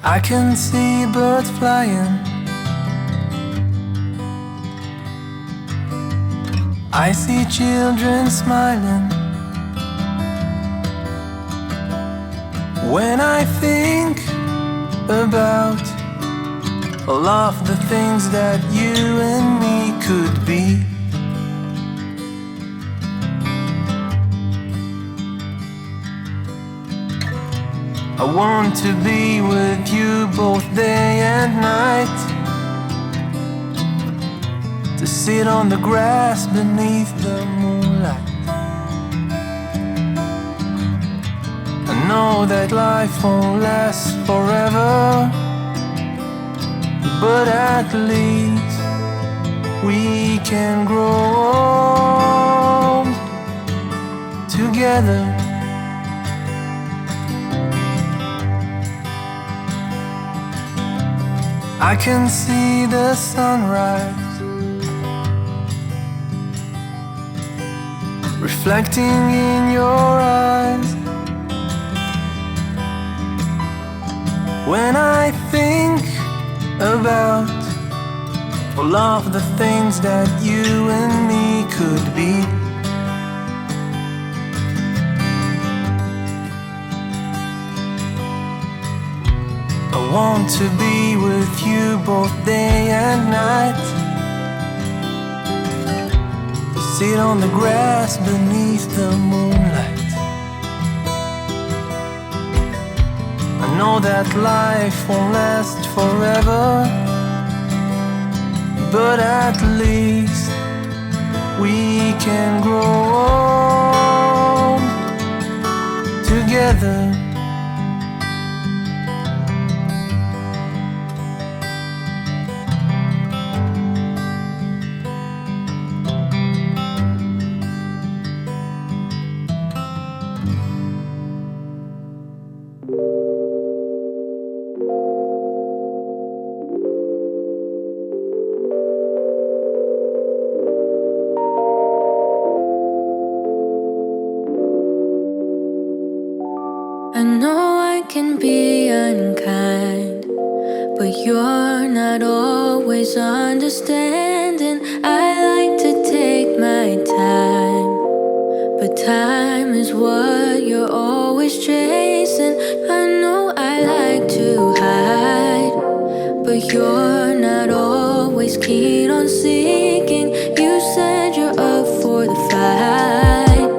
I can see birds flying, I see children smiling. When I think about all of the things that you and me could be, I want to be with you both day and night, to sit on the grass beneath the moonlight. I know that life won't last forever, but at least we can grow old together. I can see the sunrise reflecting in your eyes. When I think about all of the things that you and me could be, I want to be with you both day and night, to sit on the grass beneath the moonlight. I know that life won't last forever, but at least we can grow old together. I know I can be unkind, but you're not always understanding. I like to take my time, but time is what you're always chasing. I know I like to hide, but you're not always keen on seeking. You said you're up for the fight,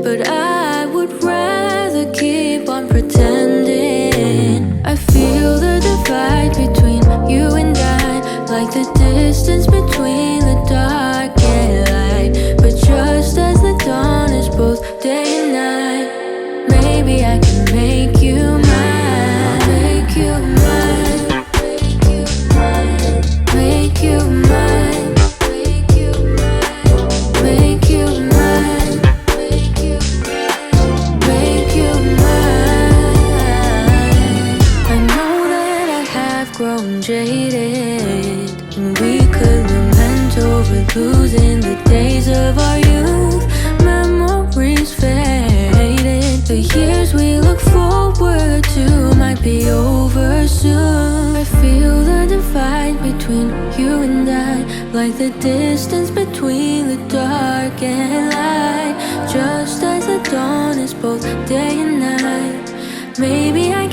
but I would rather keep on pretending. I feel the divide between you and I, like the distance between the dark and light. But just as the dawn is both day and night, maybe I can make you mine. Make you mine. Make you mine. Make you mine. Make you mine. Make you mine. Make you mine. I know that I have grown jaded, and we could lament over losing the days of our youth. Memories faded, the years we look forward to might be over soon. I feel the divide between you and I, like the distance between the dark and light. Just as the dawn is both day and night, maybe I